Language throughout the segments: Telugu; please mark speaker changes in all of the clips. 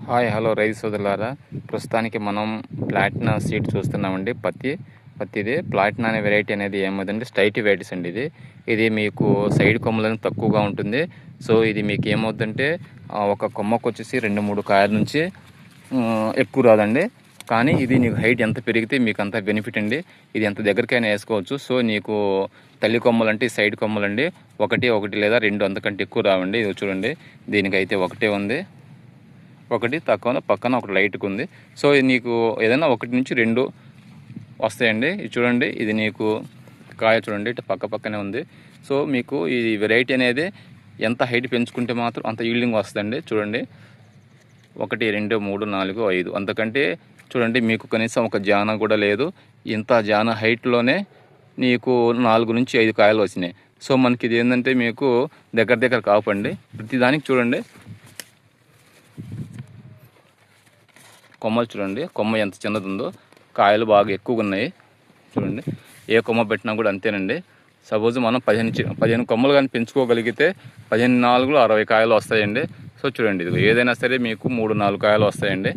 Speaker 1: హాయ్ హలో రైతు సోదరులారా, ప్రస్తుతానికి మనం ప్లాటినా సీడ్ చూస్తున్నామండి. పత్తిది ప్లాటినా అనే వెరైటీ అనేది ఏమవుతుందంటే స్ట్రైట్ వెరైటీస్ అండి. ఇది మీకు సైడ్ కొమ్మలను తక్కువగా ఉంటుంది. సో ఇది మీకు ఏమవుతుందంటే ఒక కొమ్మకు వచ్చేసి 2-3 కాయల నుంచి ఎక్కువ రాదండి. కానీ ఇది నీకు హైట్ ఎంత పెరిగితే మీకు అంత బెనిఫిట్ అండి. ఇది ఎంత దగ్గరికైనా వేసుకోవచ్చు. సో నీకు తల్లి కొమ్మలు అంటే సైడ్ కొమ్మలు అండి, ఒకటి లేదా 2 అంతకంటే ఎక్కువ రావండి. ఇది చూడండి, దీనికైతే ఒకటే ఉంది, ఒకటి తక్కువ పక్కన ఒక లైట్గా ఉంది. సో ఇది నీకు ఏదైనా 1 నుంచి 2 వస్తాయండి. ఇది చూడండి, ఇది నీకు కాయ చూడండి ఇటు పక్కనే ఉంది. సో మీకు ఈ వెరైటీ అనేది ఎంత హైట్ పెంచుకుంటే మాత్రం అంత ఈల్డింగ్ వస్తుందండి. చూడండి, 1, 2, 3, 4, 5 అంతకంటే చూడండి మీకు కనీసం ఒక జాన కూడా లేదు. ఇంత జాన హైట్లోనే నీకు 4 నుంచి 5 కాయలు వచ్చినాయి. సో మనకి ఇది ఏంటంటే మీకు దగ్గర కాపండి. ప్రతిదానికి చూడండి కొమ్మలు చూడండి, కొమ్మ ఎంత చిన్నది ఉందో, కాయలు బాగా ఎక్కువగా ఉన్నాయి. చూడండి, ఏ కొమ్మ పెట్టినా కూడా అంతేనండి. సపోజ్ మనం 15 కొమ్మలు కానీ పెంచుకోగలిగితే 14 60 కాయలు వస్తాయండి. సో చూడండి, ఇది ఏదైనా సరే మీకు 3-4 కాయలు వస్తాయండి.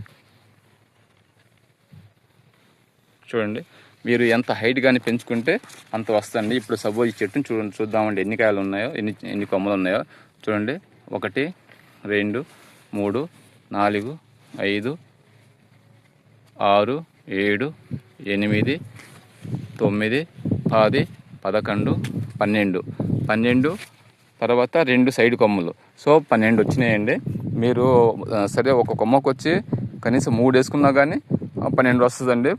Speaker 1: చూడండి, మీరు ఎంత హైట్ కానీ పెంచుకుంటే అంత వస్తుంది. ఇప్పుడు సపోజ్ ఈ చెట్టును చూద్దామండి, ఎన్ని కాయలు ఉన్నాయో, ఎన్ని కొమ్మలు ఉన్నాయో. చూడండి, 1, 2, 3, 4, 5, 6, 7, 8, 9, 10, 11, 12 తర్వాత 2 సైడ్ కొమ్మలు. సో 12 వచ్చినాయండి. మీరు సరే ఒక కొమ్మకు వచ్చి కనీసం 3 వేసుకున్నా కానీ 12 వస్తుందండి.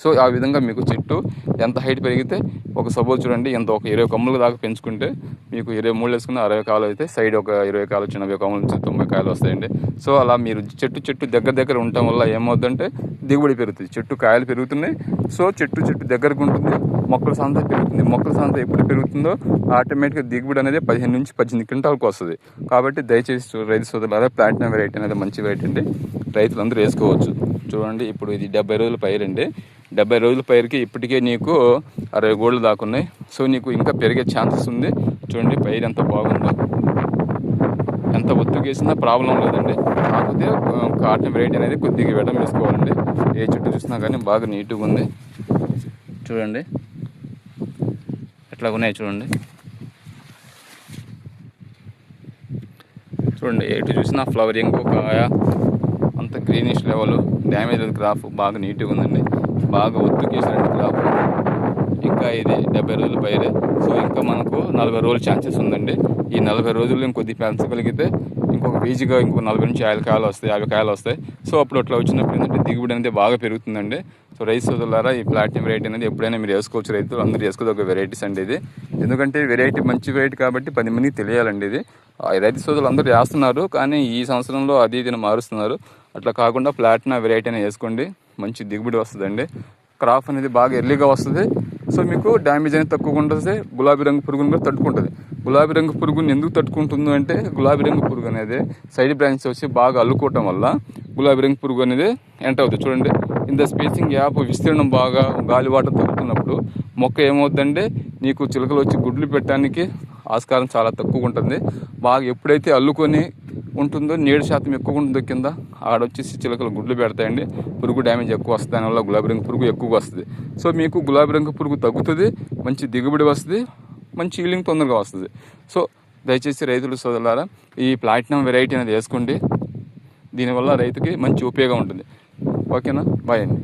Speaker 1: సో ఆ విధంగా మీకు చెట్టు ఎంత హైట్ పెరిగితే ఒక సపోజ్ చూడండి, ఎంత ఒక 20 కొమ్మలు దాకా పెంచుకుంటే మీకు 23 వేసుకున్న 60 కాయలు అయితే, సైడ్ ఒక 20 కాయలు 90 కొమ్మల నుంచి 90 కాయలు వస్తాయండి. సో అలా మీరు చెట్టు దగ్గర ఉండటం వల్ల ఏమవుతుందంటే దిగుబడి పెరుగుతుంది, చెట్టు కాయలు పెరుగుతున్నాయి. సో చెట్టు దగ్గరకు ఉంటుంది, మొక్కల సంత పెరుగుతుంది. మొక్కల సంత ఎప్పుడు పెరుగుతుందో ఆటోమేటిక్గా దిగుబడి అనేది 15 నుంచి 18 క్వింటాలకు వస్తుంది. కాబట్టి దయచేసి రైతు సోదరులారా, ప్లాటినా వెరైటీ అనేది మంచి వెరైటీ అండి, రైతులందరూ వేసుకోవచ్చు. చూడండి, ఇప్పుడు ఇది 70 రోజుల పైరు అండి. 70 రోజుల పైరుకి ఇప్పటికే నీకు 60 గోళ్ళు దాకా ఉన్నాయి. సో నీకు ఇంకా పెరిగే ఛాన్సెస్ ఉంది. చూడండి, పైరు ఎంత బాగుందో, ఎంత ఒత్తుకేసినా ప్రాబ్లం లేదండి. కాకపోతే కాటన్ వెరైటీ అనేది కొద్దిగా వెడం వేసుకోవాలండి. ఏ చెట్టు చూసినా కానీ బాగా నీట్గా ఉంది. చూడండి ఎట్లా ఉన్నాయి, చూడండి ఎటు చూసినా ఫ్లవరింగ్, కాయ అంత గ్రీనిష్ లెవెల్, డ్యామేజ్ క్రాప్ బాగా నీట్గా ఉందండి. బాగా ఒత్తుకేసినట్టు క్రాప్. ఇంకా ఇది 70 రోజుల పైరే. సో ఇంకా మనకు 40 రోజుల ఛాన్సెస్ ఉందండి. ఈ 40 రోజుల్లో ఇంకొద్ది పెంచగలిగితే ఇంకొక ఈజీగా ఇంకొక 40 నుంచి 50 కాయలు వస్తాయి, 50 కాయలు వస్తాయి. సో అప్పుడు అట్లా వచ్చినప్పుడు ఏంటంటే దిగుబడి అనేది బాగా పెరుగుతుందండి. సో రైతు సోదరులారా, ఈ ప్లాటినా వెరైటీ అనేది ఎప్పుడైనా మీరు వేసుకోవచ్చు. రైతులు అందరూ వేసుకోవచ్చు ఒక వెరైటీస్ అండి ఇది. ఎందుకంటే వెరైటీ మంచి వెరైటీ కాబట్టి 10 మందికి తెలియాలండి. ఇది రైతు సోదరులు అందరూ వేస్తున్నారు, కానీ ఈ సంవత్సరంలో అది ఇది మారుస్తున్నారు. అట్లా కాకుండా ప్లాటినా వెరైటీ అనేది వేసుకోండి, మంచి దిగుబడి వస్తుందండి. క్రాప్ అనేది బాగా ఎర్లీగా వస్తుంది. సో మీకు డ్యామేజ్ అనేది తక్కువగా ఉంటుంది. గులాబీ రంగు పురుగును కూడా తట్టుకుంటుంది. గులాబీ రంగు పురుగుని ఎందుకు తట్టుకుంటుంది అంటే, గులాబీ రంగు పురుగు అనేది సైడ్ బ్రాంచ్ వచ్చి బాగా అల్లుకోవటం వల్ల గులాబీ రంగు పురుగు అనేది ఎంటర్ అవుతుంది. చూడండి, ఇంత స్పేసింగ్ గ్యాప్, విస్తీర్ణం బాగా గాలివాట తగ్గుతున్నప్పుడు మొక్క ఏమవుతుందంటే నీకు చిలుకలు వచ్చి గుడ్లు పెట్టడానికి ఆస్కారం చాలా తక్కువగా ఉంటుంది. బాగా ఎప్పుడైతే అల్లుకొని ఉంటుందో, నీడ శాతం ఎక్కువగా ఉంటుందో కింద, ఆడొచ్చేసి చిలుకలు గుడ్లు పెడతాయండి. పురుగు డ్యామేజ్ ఎక్కువ వస్తుంది, దానివల్ల గులాబీ రంగు పురుగు ఎక్కువగా వస్తుంది. సో మీకు గులాబీ రంగు పురుగు తగ్గుతుంది, మంచి దిగుబడి వస్తుంది, మంచి ఈల్డింగ్ తొందరగా వస్తుంది. సో దయచేసి రైతులు సోదరులారా, ఈ ప్లాటినా వెరైటీ అనేది వేసుకోండి. దీనివల్ల రైతుకి మంచి ఉపయోగం ఉంటుంది. ఓకేనా, బాయ్ అండి.